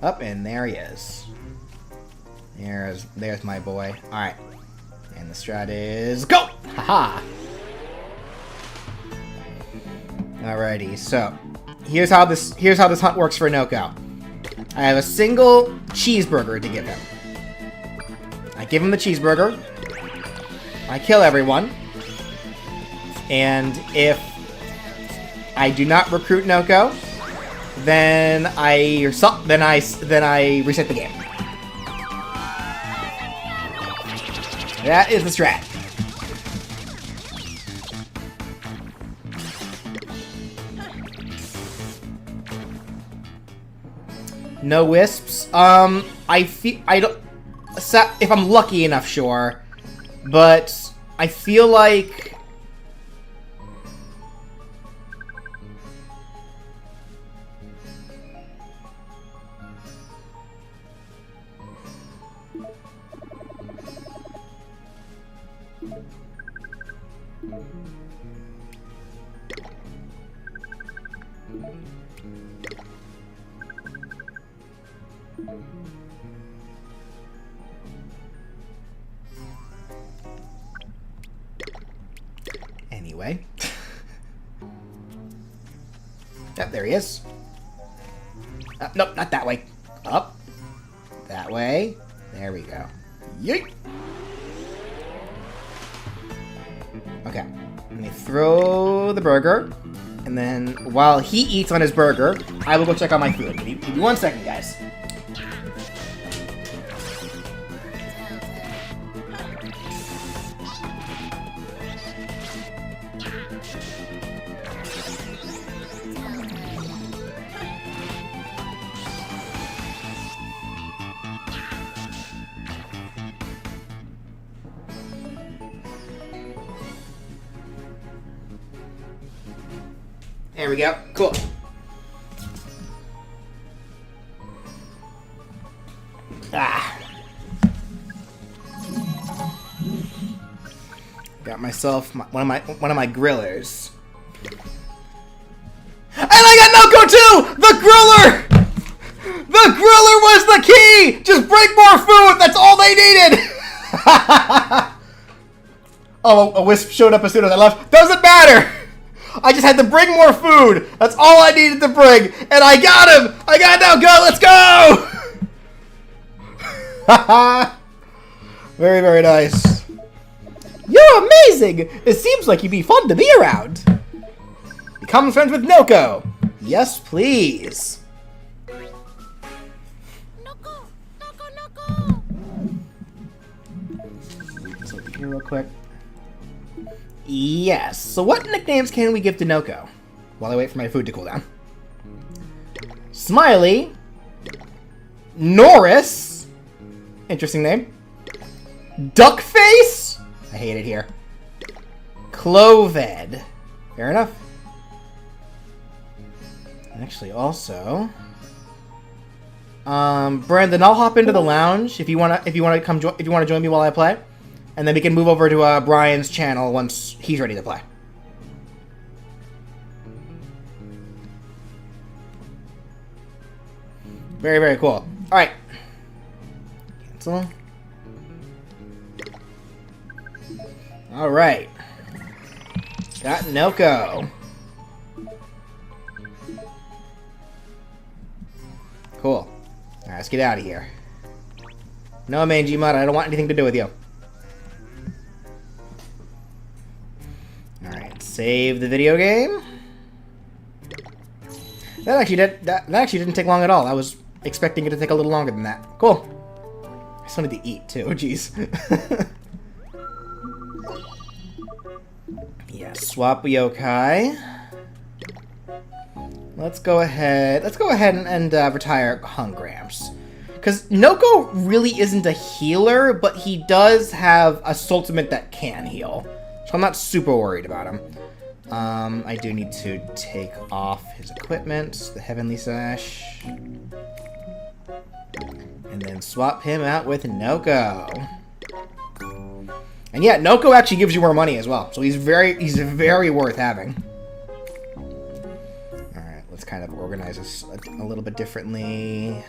Up, and there he is. There's my boy. Alright. And the strat is go! Haha! Alrighty, so here's how this hunt works for Noko. I have a single cheeseburger to give him. I give him the cheeseburger. I kill everyone. And if I do not recruit Noko, then I reset the game. That is the strat. No wisps. I don't. If I'm lucky enough, sure. But I feel like anyway. Yep, there he is. Nope, not that way. Up. That way. There we go. Yeet! Okay. Let me throw the burger. And then, while he eats on his burger, I will go check on my food. Give me 1 second, guys. There we go. Cool. Got myself one of my grillers. And I got Noko too! The griller! The griller was the key! Just bring more food! That's all they needed! Oh, a wisp showed up as soon as I left. Doesn't matter! I just had to bring more food. That's all I needed to bring. And I got him! I got Noko! Let's go! Very, very nice. You're amazing! It seems like you'd be fun to be around. Become friends with Noko. Yes, please. Noko! Noko! Noko! Let's look here real quick. Yes. So what nicknames can we give to Noko? While I wait for my food to cool down. Smiley. Norris. Interesting name. Duckface. I hate it here. Cloved. Fair enough. Actually, also, Brandon, I'll hop into the lounge if you wanna join me while I play. And then we can move over to Brian's channel once he's ready to play. Very, very cool. Alright. Cancel. Alright. Got Noko. Cool. Alright, let's get out of here. No, Mangy Mud, I don't want anything to do with you. Alright, save the video game. That actually didn't take long at all. I was expecting it to take a little longer than that. Cool. I just wanted to eat too, jeez. Yeah, swap yokai. Let's go ahead and retire Hungramps. Because Noko really isn't a healer, but he does have a ultimate that can heal. So I'm not super worried about him. I do need to take off his equipment, the Heavenly Sash. And then swap him out with Noko. And yeah, Noko actually gives you more money as well. So he's very worth having. Alright, let's kind of organize this a little bit differently.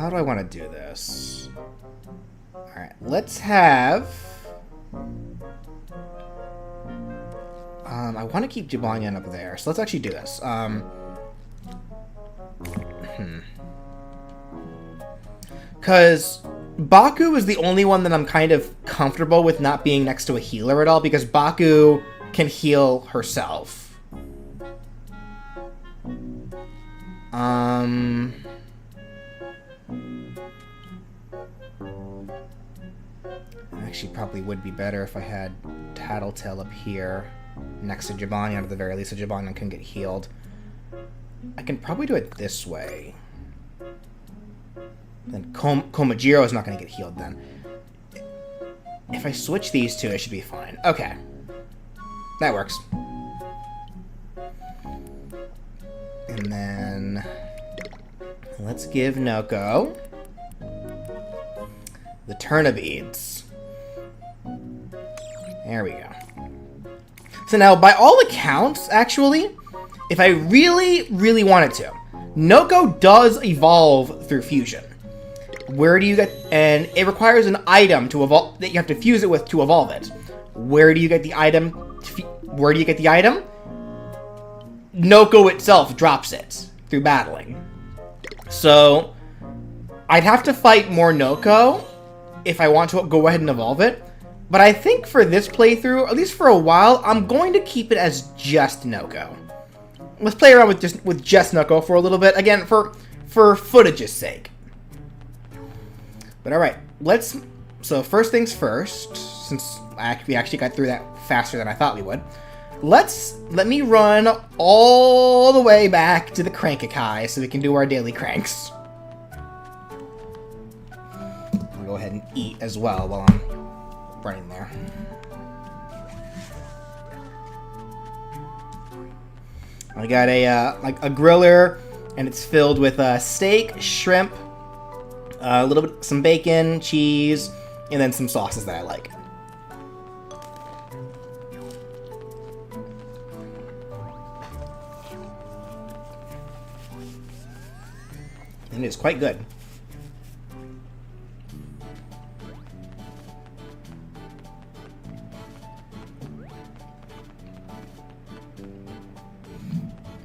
how do I want to do this? Alright, let's have... I want to keep Jibanyan up there, so let's actually do this. Because Baku is the only one that I'm kind of comfortable with not being next to a healer at all, because Baku can heal herself. Actually, probably would be better if I had Tattletale up here next to Jibanyan at the very least, so Jibanyan can get healed. I can probably do it this way. Then Komajiro is not going to get healed then. If I switch these two, it should be fine. Okay. That works. And then... let's give Noko the Turnibeads. There we go. So now, by all accounts, actually, if I really, really wanted to, Noko does evolve through fusion. Where do you get... and it requires an item to evolve... that you have to fuse it with to evolve it. Where do you get the item? Where do you get the item? Noko itself drops it through battling. So, I'd have to fight more Noko if I want to go ahead and evolve it. But I think for this playthrough, at least for a while, I'm going to keep it as just Noko. Let's play around with just Noko for a little bit. Again, for footage's sake. But alright, let's... so first things first, since we actually got through that faster than I thought we would, let me run all the way back to the Crankakai so we can do our daily cranks. I'll go ahead and eat as well while I'm running there. I got a griller, and it's filled with steak, shrimp, a little bit, some bacon, cheese, and then some sauces that I like. And it's quite good.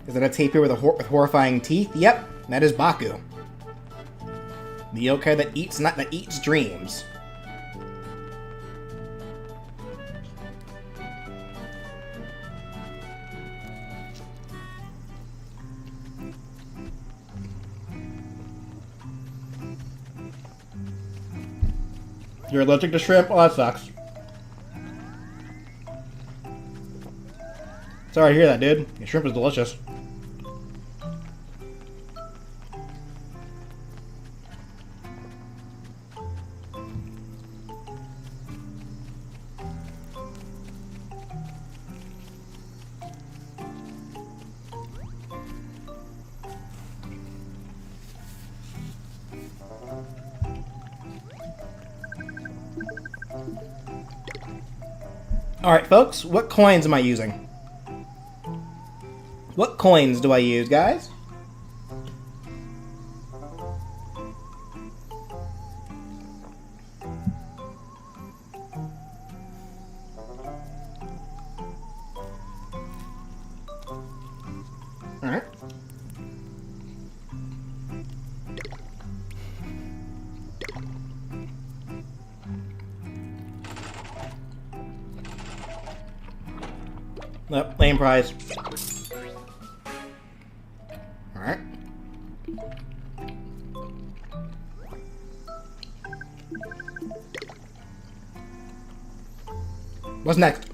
Is that a tapir with horrifying teeth? Yep, that is Baku. The yokai that eats dreams. You're allergic to shrimp? Oh, that sucks. Sorry to hear that, dude. Your shrimp is delicious. Alright, folks, what coins am I using? What coins do I use, guys? Alright. Nope, lame prize. Alright. What's next?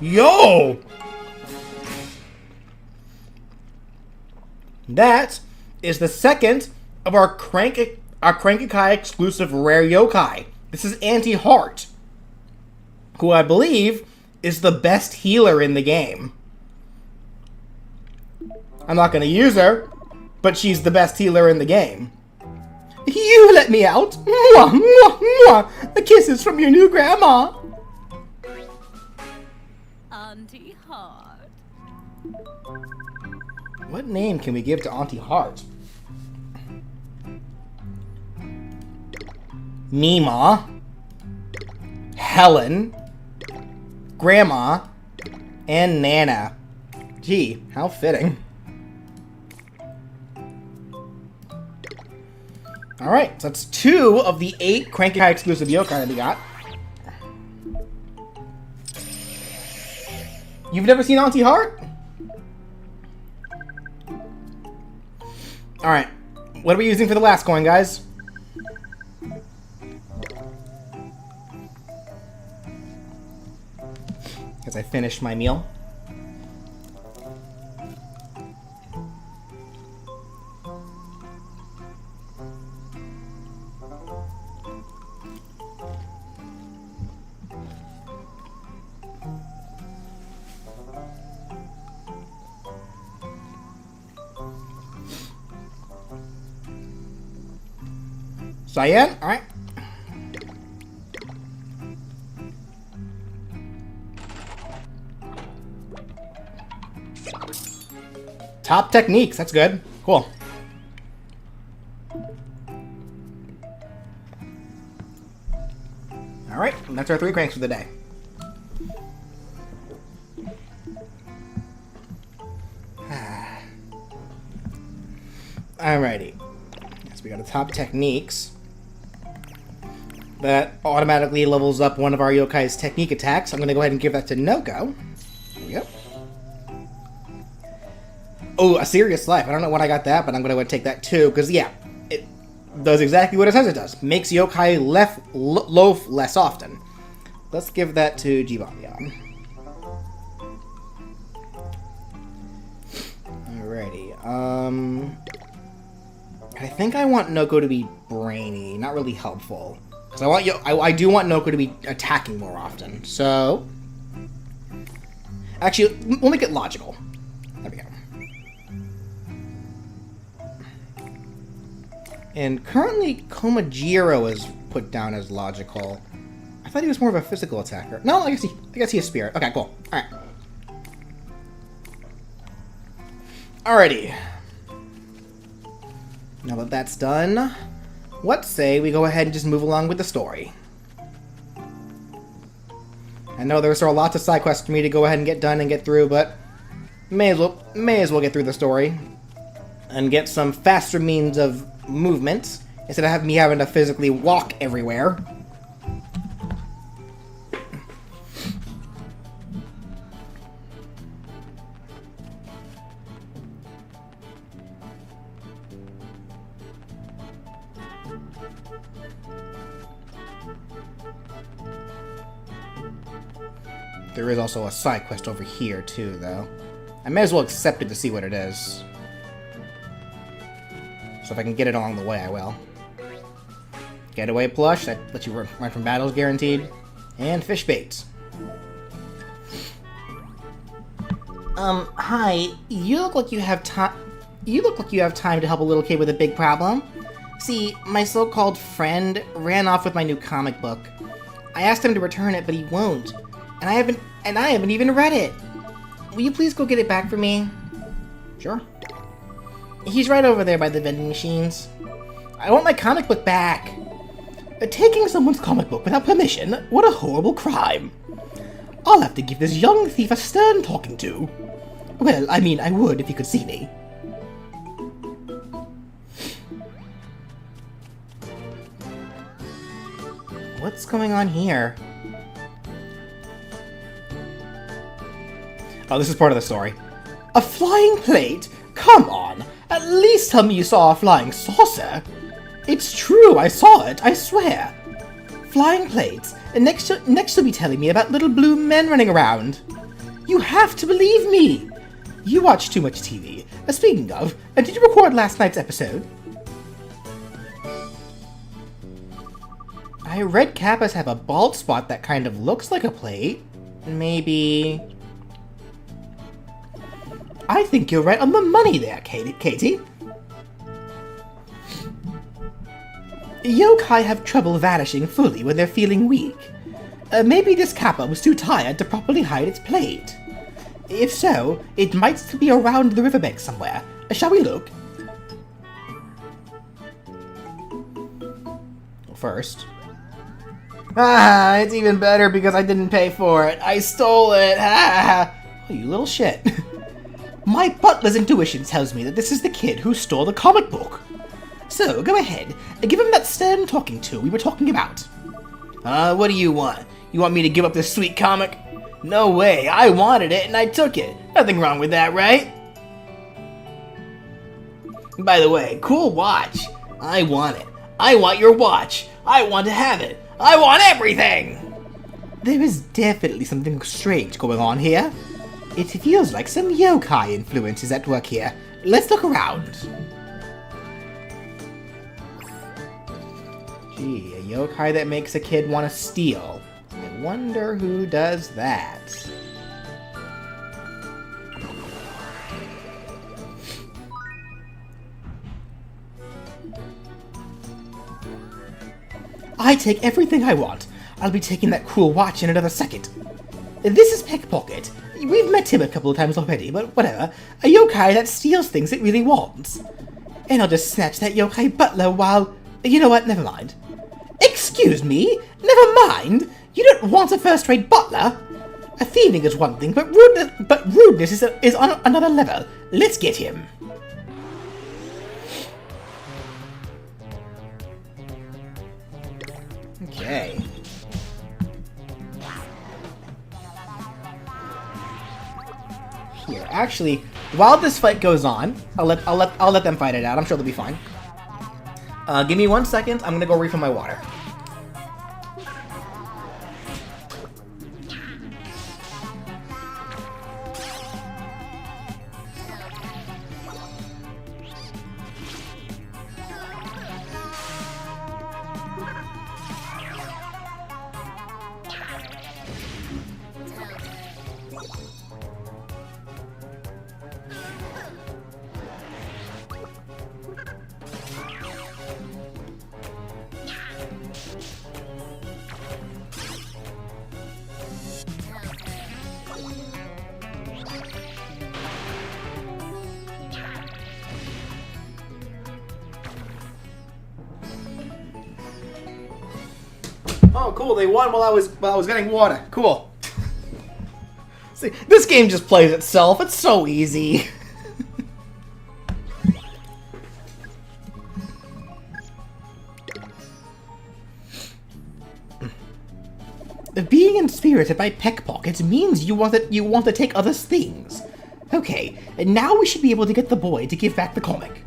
Yo! That is the second of our Crankakai exclusive rare yokai. This is Auntie Heart, who I believe is the best healer in the game. I'm not going to use her, but she's the best healer in the game. You let me out! Mwah, mwah, mwah! The kisses from your new grandma! Auntie Heart. What name can we give to Auntie Heart? Mima, Helen, Grandma, and Nana. Gee, how fitting. Alright, so that's 2 of the 8 Cranky High exclusive yokai that we got. You've never seen Auntie Heart? Alright, what are we using for the last coin, guys? As I finish my meal. Cyan? Alright. Top techniques, that's good. Cool. Alright, and that's our 3 cranks for the day. Alrighty. So we got a top techniques. That automatically levels up one of our yokai's technique attacks. I'm going to go ahead and give that to Noko. There we go. Oh, a serious life. I don't know when I got that, but I'm going to go ahead and take that too, because, yeah, it does exactly what it says it does. Makes yokai loaf less often. Let's give that to Jibanyan. Alrighty, I think I want Noko to be brainy, not really helpful. Because I do want Noko to be attacking more often. So, actually, we'll make it logical. There we go. And currently, Komajiro is put down as logical. I thought he was more of a physical attacker. No, I guess he is spirit. Okay, cool. All right. Alrighty. Now that that's done, what say we go ahead and just move along with the story. I know there are lots of side quests for me to go ahead and get done and get through, but may as well get through the story and get some faster means of movement instead of me having to physically walk everywhere. There is also a side quest over here, too, though. I may as well accept it to see what it is. So if I can get it along the way, I will. Getaway plush, that lets you run from battles guaranteed. And fish baits. Hi. You look like you have time to help a little kid with a big problem. See, my so-called friend ran off with my new comic book. I asked him to return it, but he won't. And I haven't even read it. Will you please go get it back for me? Sure. He's right over there by the vending machines. I want my comic book back. Taking someone's comic book without permission? What a horrible crime. I'll have to give this young thief a stern talking to. Well, I mean, I would if you could see me. What's going on here? Oh, this is part of the story. A flying plate? Come on! At least tell me you saw a flying saucer! It's true, I saw it, I swear! Flying plates, and next you'll be telling me about little blue men running around! You have to believe me! You watch too much TV. Speaking of, did you record last night's episode? I red kappas have a bald spot that kind of looks like a plate. Maybe... I think you're right on the money there, Katie. Yokai have trouble vanishing fully when they're feeling weak. Maybe this kappa was too tired to properly hide its plate. If so, it might still be around the riverbank somewhere. Shall we look? First. Ah, it's even better because I didn't pay for it. I stole it. Ah, oh, you little shit. My butler's intuition tells me that this is the kid who stole the comic book. So, go ahead. Give him that stern talking to we were talking about. What do you want? You want me to give up this sweet comic? No way. I wanted it and I took it. Nothing wrong with that, right? By the way, cool watch. I want it. I want your watch. I want to have it. I want everything! There is definitely something strange going on here. It feels like some yokai influence is at work here. Let's look around. Gee, a yokai that makes a kid want to steal. I wonder who does that. I take everything I want. I'll be taking that cool watch in another second. This is Pickpocket. We've met him a couple of times already, but whatever. A yokai that steals things it really wants. And I'll just snatch that yokai butler while... You know what? Never mind. Excuse me? Never mind? You don't want a first-rate butler? A thieving is one thing, but rudeness is on another level. Let's get him. Okay. Here, actually, while this fight goes on, I'll let them fight it out. I'm sure they'll be fine. Give me 1 second. I'm gonna go refill my water. Oh, cool! They won while I was getting water. Cool. See, this game just plays itself. It's so easy. Being inspirited by Pickpocket means you want to take others' things. Okay, and now we should be able to get the boy to give back the comic.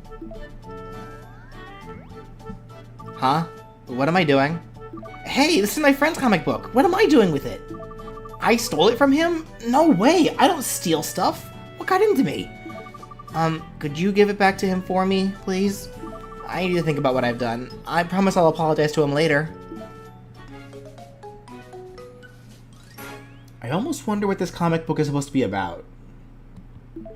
Huh? What am I doing? Hey, this is my friend's comic book. What am I doing with it? I stole it from him? No way, I don't steal stuff. What got into me? Could you give it back to him for me, please? I need to think about what I've done. I promise I'll apologize to him later. I almost wonder what this comic book is supposed to be about.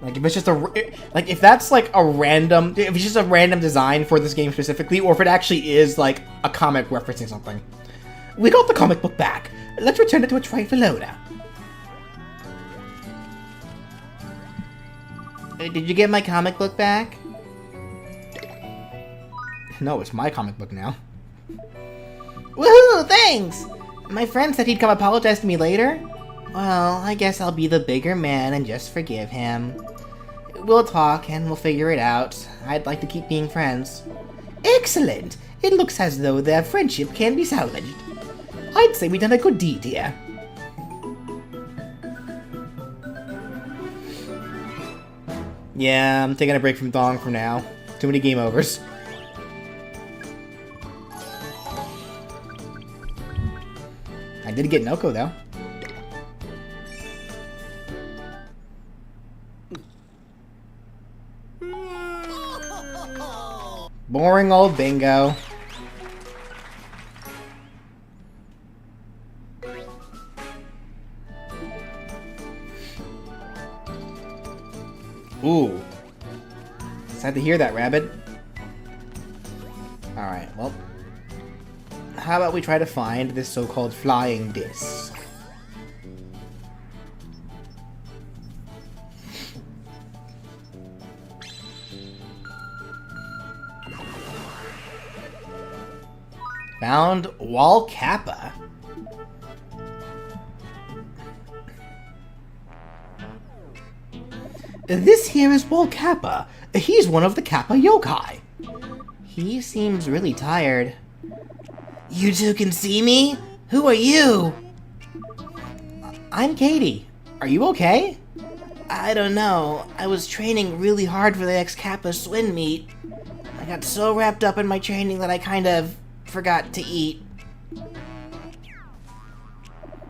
Like, if it's just if that's like a random, if it's just a random design for this game specifically, or if it actually is like a comic referencing something. We got the comic book back. Let's return it to its rightful owner. Did you get my comic book back? No, it's my comic book now. Woohoo! Thanks! My friend said he'd come apologize to me later. Well, I guess I'll be the bigger man and just forgive him. We'll talk and we'll figure it out. I'd like to keep being friends. Excellent! It looks as though their friendship can be salvaged. I'd say we've done a good deed here. Yeah, I'm taking a break from Thong for now. Too many game overs. I did get Noko though. Boring old bingo. Ooh. Sad to hear that, Rabbit. Alright, well. How about we try to find this so-called flying disc? Found Wall Kappa. This here is Wall Kappa. He's one of the Kappa yokai. He seems really tired. You two can see me? Who are you? I'm Katie. Are you okay? I don't know. I was training really hard for the next Kappa swim meet. I got so wrapped up in my training that I kind of forgot to eat.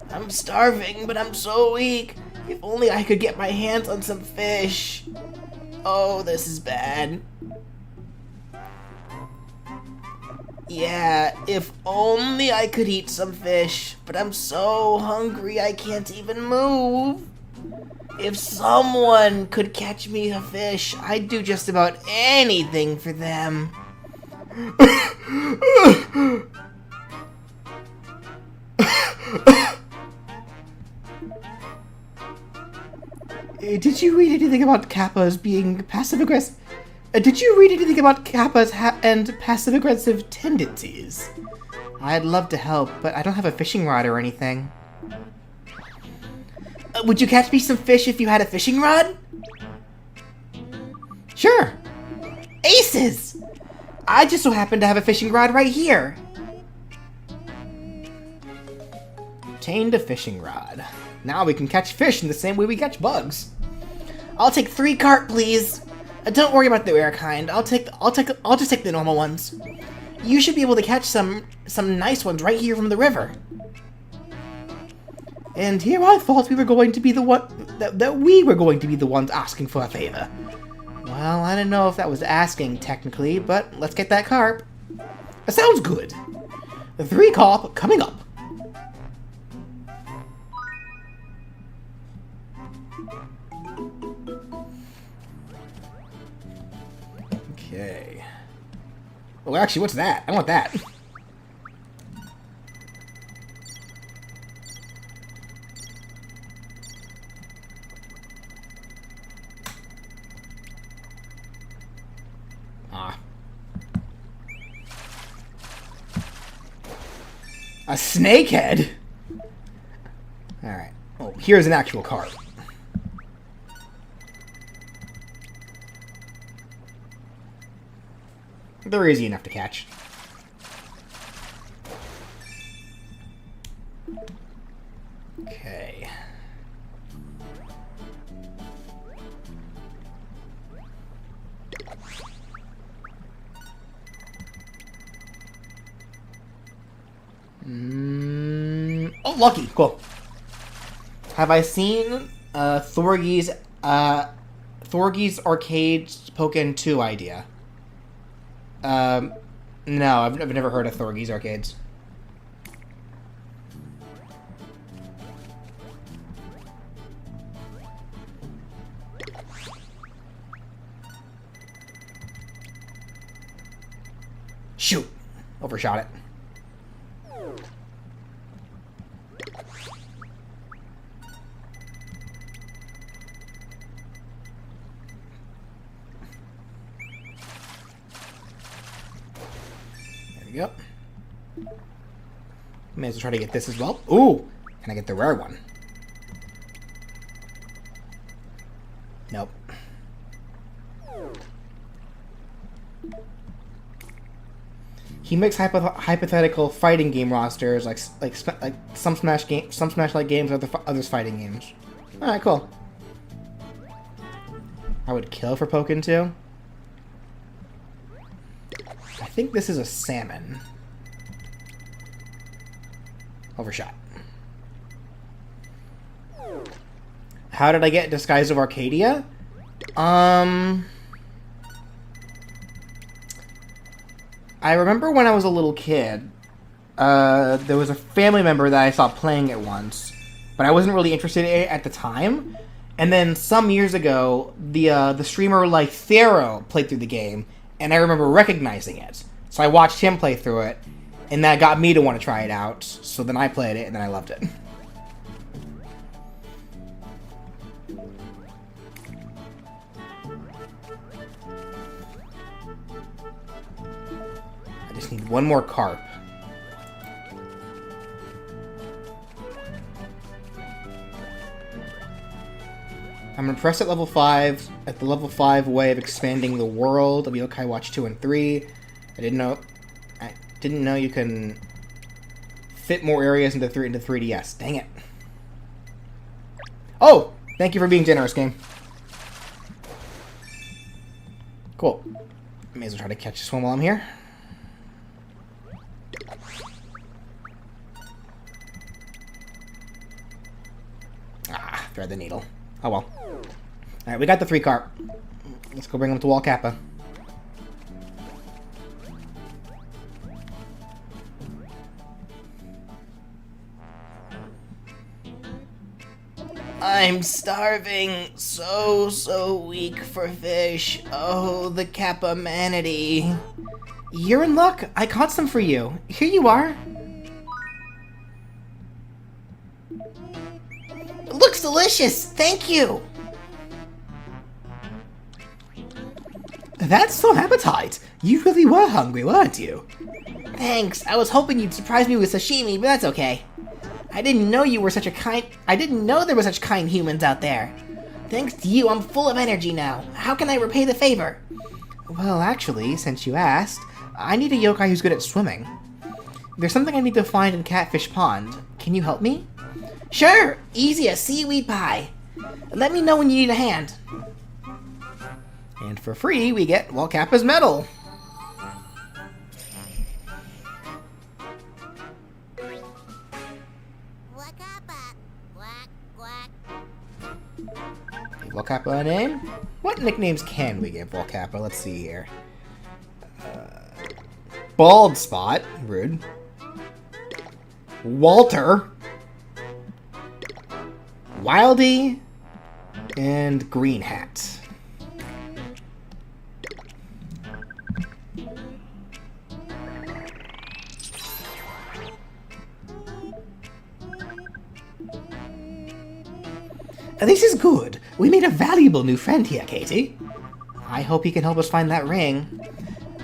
I'm starving, but I'm so weak. If only I could get my hands on some fish. Oh, this is bad. Yeah, if only I could eat some fish, but I'm so hungry I can't even move. If someone could catch me a fish, I'd do just about anything for them. Did you read anything about Kappas being passive-aggressive? Did you read anything about Kappas and passive-aggressive tendencies? I'd love to help, but I don't have a fishing rod or anything. Would you catch me some fish if you had a fishing rod? Sure. Aces! I just so happen to have a fishing rod right here. Obtained a fishing rod. Now we can catch fish in the same way we catch bugs. I'll take 3 carp, please. Don't worry about the rare kind. I'll just take the normal ones. You should be able to catch some nice ones right here from the river. And here I thought we were going to be the one that we were going to be the ones asking for a favor. Well, I don't know if that was asking technically, but let's get that carp. That sounds good. The 3 carp coming up. Okay. Oh, actually, what's that? I want that. Ah. A snakehead? Alright. Oh, here's an actual card. They're easy enough to catch. Okay. Oh, lucky. Cool. Have I seen Thorgy's Arcade Pokken 2 idea? No, I've never heard of Thorgy's Arcades. Shoot! Overshot it. Yep. May as well try to get this as well. Ooh! Can I get the rare one? Nope. He makes hypothetical fighting game rosters like some Smash like games or others fighting games. All right, cool. I would kill for Pokken 2. I think this is a salmon. Overshot. How did I get Disguise of Arcadia? I remember when I was a little kid, there was a family member that I saw playing it once, but I wasn't really interested in it at the time, And then some years ago, the streamer like Thero played through the game, and I remember recognizing it. So I watched him play through it, and that got me to want to try it out. So then I played it, and then I loved it. I just need one more carp. I'm impressed at level 5, at the level 5 way of expanding the world of Yokai Watch 2 and 3. I didn't know you can fit more areas into 3DS. Dang it. Oh! Thank you for being generous, game. Cool. May as well try to catch this one while I'm here. Ah, thread the needle. Oh well. Alright, we got the 3 carp. Let's go bring them to Wall Kappa. I'm starving. So weak for fish. Oh, the Kappa-manity. You're in luck. I caught some for you. Here you are. It looks delicious. Thank you. That's some appetite. You really were hungry, weren't you? Thanks. I was hoping you'd surprise me with sashimi, but that's okay. I didn't know there were such kind humans out there. Thanks to you, I'm full of energy now. How can I repay the favor? Well, actually, since you asked, I need a yokai who's good at swimming. There's something I need to find in Catfish Pond. Can you help me? Sure! Easy as seaweed pie. Let me know when you need a hand. And for free, we get Wall Kappa's medal. Give Wall Kappa a name? What nicknames can we give Wall Kappa? Let's see here. Bald Spot. Rude. Walter. Wildy. And Green Hat. This is good. We made a valuable new friend here, Katie. I hope he can help us find that ring.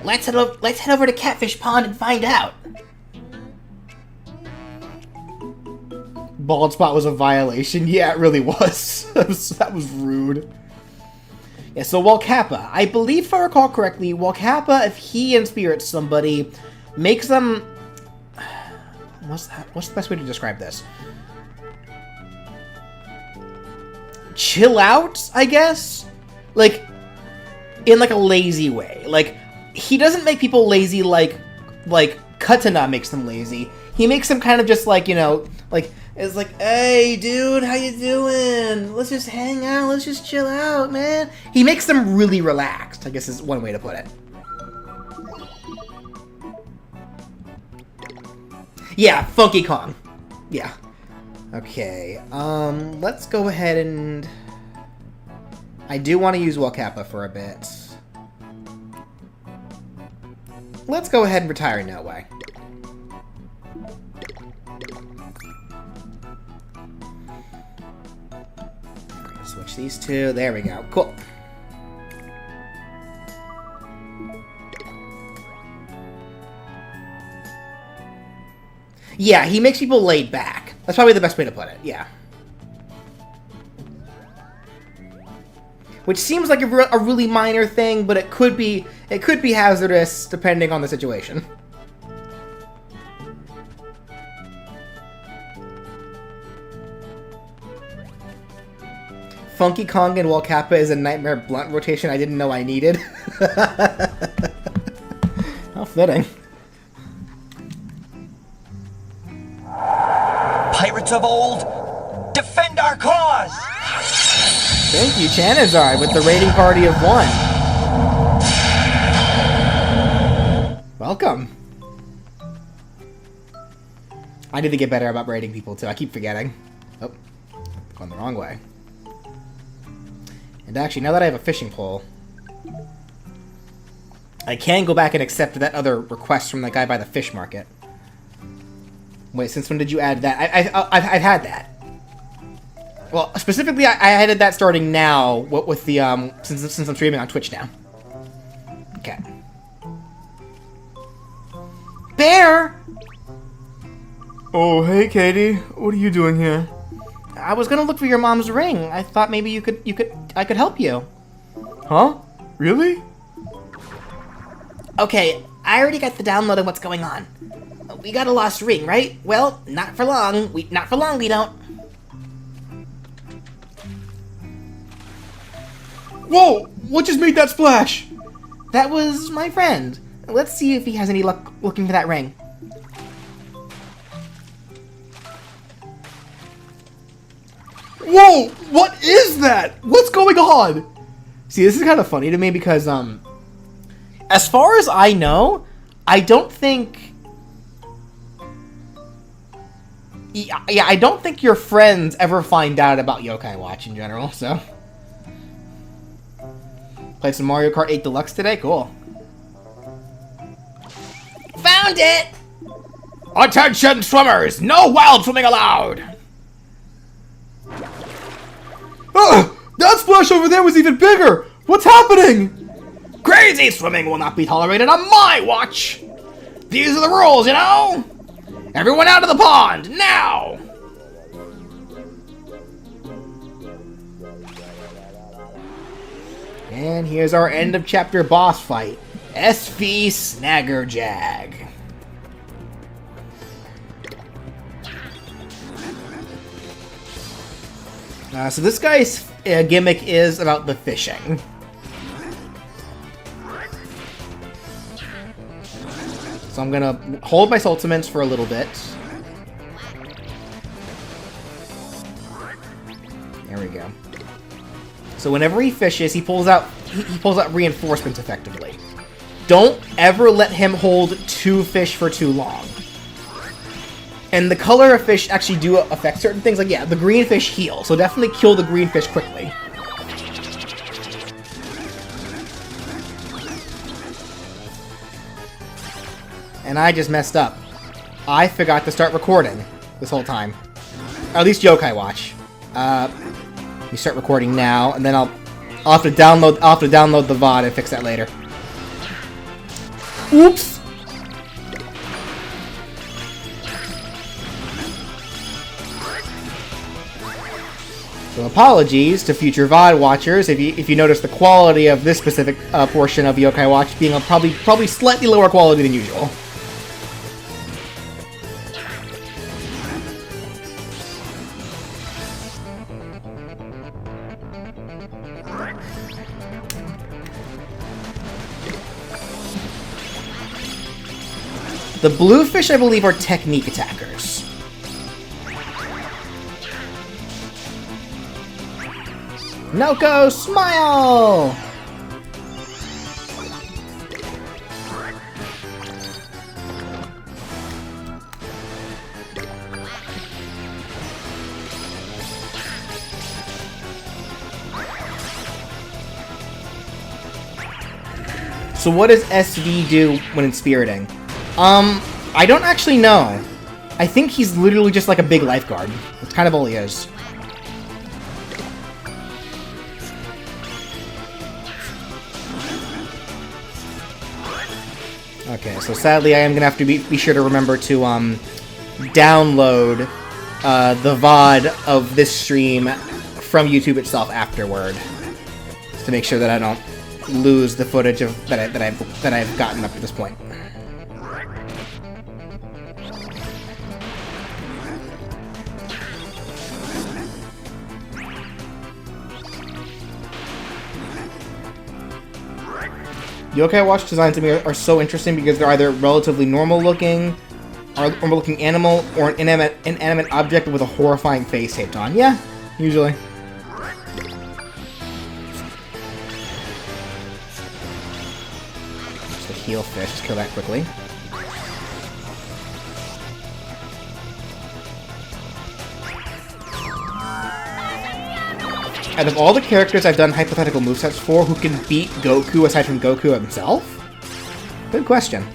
Let's head over to Catfish Pond and find out. Bald Spot was a violation. Yeah, it really was. that was rude. Yeah, so Wall Kappa. I believe, if I recall correctly, Wall Kappa, if he inspirits somebody, makes them... What's the best way to describe this? Chill out, I guess? Like, in like a lazy way. Like, he doesn't make people lazy like Katana makes them lazy. He makes them kind of just like, you know, like, it's like, hey, dude, how you doing? Let's just hang out. Let's just chill out, man. He makes them really relaxed, I guess is one way to put it. Yeah, Funky Kong. Yeah. Okay, let's go ahead and... I do want to use Wall Kappa for a bit. Let's go ahead and retire No Way. Switch these two. There we go. Cool. Yeah, he makes people laid back. That's probably the best way to put it. Yeah. Which seems like a really minor thing, but it could be hazardous depending on the situation. Funky Kong and Wall Kappa is a Nightmare Blunt rotation I didn't know I needed. How fitting. Pirates of old, defend our cause! Thank you, Chanazard, with the raiding party of 1. Welcome. I need to get better about raiding people, too. I keep forgetting. Oh, going the wrong way. And actually, now that I have a fishing pole, I can go back and accept that other request from the guy by the fish market. Wait, since when did you add that? I've had that. Well, specifically, I added that starting now with the since I'm streaming on Twitch now. Okay. Bear. Oh, hey, Katie. What are you doing here? I was gonna look for your mom's ring. I thought maybe I could help you. Huh? Really? Okay, I already got the download of what's going on. We got a lost ring, right? Well, not for long. We don't. Whoa! What just made that splash? That was my friend. Let's see if he has any luck looking for that ring. Whoa! What is that? What's going on? See, this is kind of funny to me because, as far as I know, I don't think... Yeah, I don't think your friends ever find out about Yokai Watch in general, so... Played some Mario Kart 8 Deluxe today? Cool. Found it! Attention, swimmers! No wild swimming allowed! That splash over there was even bigger! What's happening? Crazy swimming will not be tolerated on my watch! These are the rules, you know? Everyone out of the pond, now! And here's our end of chapter boss fight. SV Snaggerjag. So this guy's gimmick is about the fishing. So I'm gonna hold my ultimates for a little bit. There we go. So whenever he fishes, he pulls out reinforcements effectively. Don't ever let him hold two fish for too long. And the color of fish actually do affect certain things. Like, yeah, the green fish heal, so definitely kill the green fish quickly. And I just messed up. I forgot to start recording this whole time. Or at least Yokai Watch. We start recording now, and then I'll have to download the VOD and fix that later. Oops. So apologies to future VOD watchers if you notice the quality of this specific portion of Yokai Watch being probably slightly lower quality than usual. The blue fish, I believe, are technique attackers. Noko, smile! So what does SV do when it's spiriting? I don't actually know. I think he's literally just like a big lifeguard. That's kind of all he is. Okay, so sadly I am gonna have to be sure to remember to download the VOD of this stream from YouTube itself afterward, just to make sure that I don't lose the footage that I've gotten up to this point. Yokai Watch designs to me are so interesting because they're either relatively normal looking, or normal looking animal, or an inanimate object with a horrifying face taped on. Yeah, usually. Just a heal fish, just kill that quickly. out of all the characters I've done hypothetical movesets for, who can beat Goku aside from Goku himself? Good question.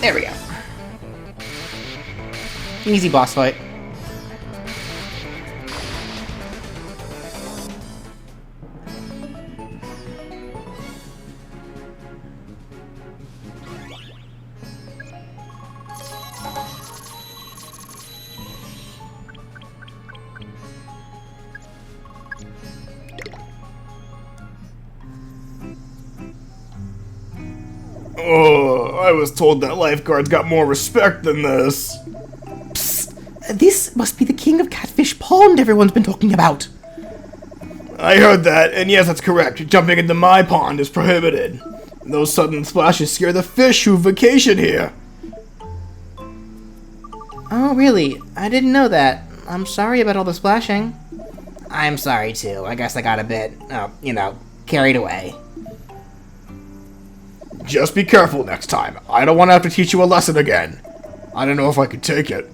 There we go. Easy boss fight. Oh, I was told that lifeguards got more respect than this. This must be the king of Catfish Pond everyone's been talking about. I heard that, and yes, that's correct. Jumping into my pond is prohibited. Those sudden splashes scare the fish who vacation here. Oh, really? I didn't know that. I'm sorry about all the splashing. I'm sorry, too. I guess I got a bit, carried away. Just be careful next time. I don't want to have to teach you a lesson again. I don't know if I could take it.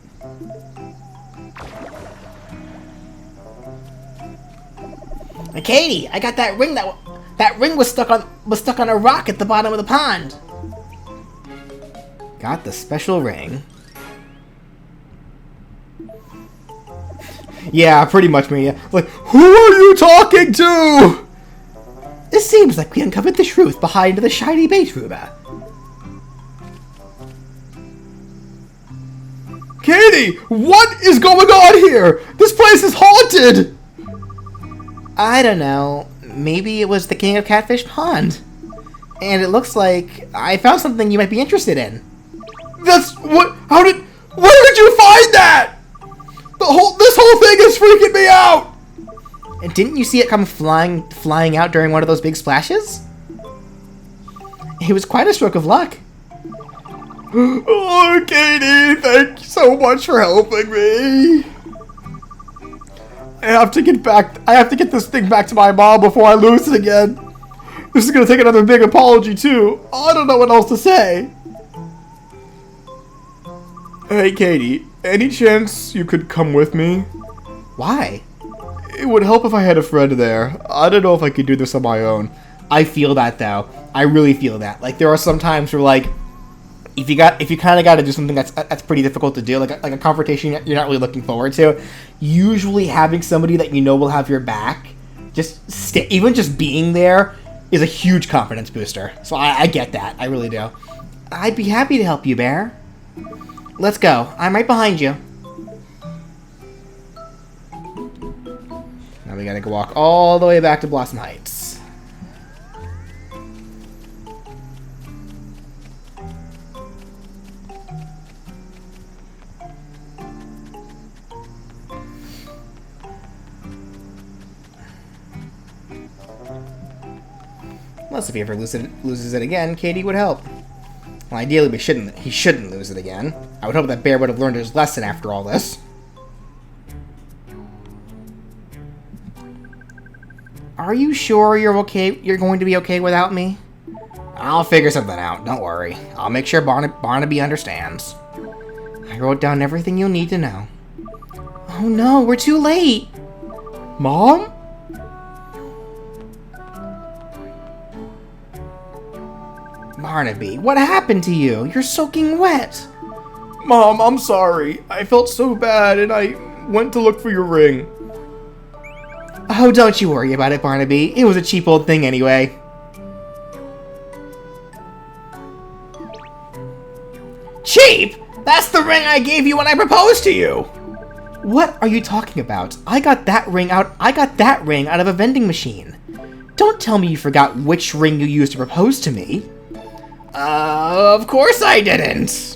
Katie, I got that ring. That ring was stuck on a rock at the bottom of the pond. Got the special ring. Yeah, pretty much me. Like, who are you talking to? It seems like we uncovered the truth behind the shiny bait rumor. Katie, what is going on here? This place is haunted! I don't know. Maybe it was the king of Catfish Pond. And it looks like I found something you might be interested in. That's what? Where did you find that? This whole thing is freaking me out! And didn't you see it come flying out during one of those big splashes? It was quite a stroke of luck. Oh, Katie, thank you so much for helping me. I have to get this thing back to my mom before I lose it again. This is gonna take another big apology too. I don't know what else to say. Hey, Katie, any chance you could come with me? Why? It would help if I had a friend there. I don't know if I could do this on my own. I feel that though. I really feel that. Like, there are some times where, like, if you kind of got to do something that's pretty difficult to do, like a confrontation you're not really looking forward to, usually having somebody that you know will have your back, even just being there, is a huge confidence booster. So I get that. I really do. I'd be happy to help you, Bear. Let's go. I'm right behind you. Now we gotta go walk all the way back to Blossom Heights. Unless if he ever loses it again, Katie would help. Well, ideally he shouldn't lose it again. I would hope that Bear would have learned his lesson after all this. Are you sure you're going to be okay without me? I'll figure something out, don't worry. I'll make sure Barnaby understands. I wrote down everything you'll need to know. Oh no, we're too late! Mom? Barnaby, what happened to you? You're soaking wet! Mom, I'm sorry. I felt so bad and I went to look for your ring. Oh, don't you worry about it, Barnaby. It was a cheap old thing anyway. Cheap? That's the ring I gave you when I proposed to you! What are you talking about? I got that ring out of a vending machine. Don't tell me you forgot which ring you used to propose to me. Of course I didn't.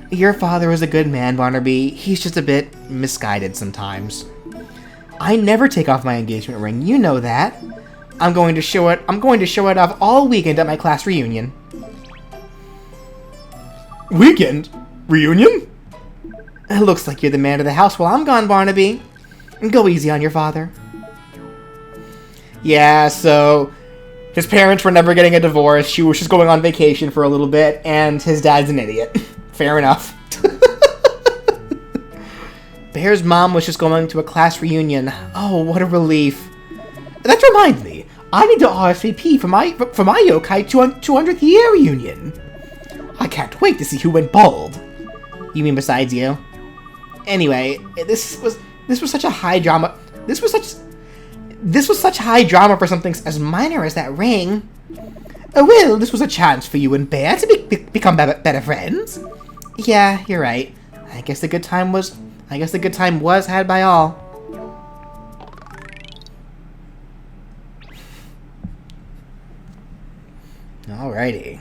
Your father is a good man, Barnaby. He's just a bit misguided sometimes. I never take off my engagement ring. You know that. I'm going to show it off all weekend at my class reunion. Weekend? Reunion? It looks like you're the man of the house while I'm gone, Barnaby. Go easy on your father. Yeah, so his parents were never getting a divorce. She was just going on vacation for a little bit, and his dad's an idiot. Fair enough. Bear's mom was just going to a class reunion. Oh, what a relief. That reminds me, I need to RSVP for my yokai 200th year reunion. I can't wait to see who went bald. You mean besides you? Anyway, this was such a high drama. This was such high drama for something as minor as that ring. Well, this was a chance for you and Bear to become better friends. Yeah, you're right. I guess the good time was had by all. Alrighty.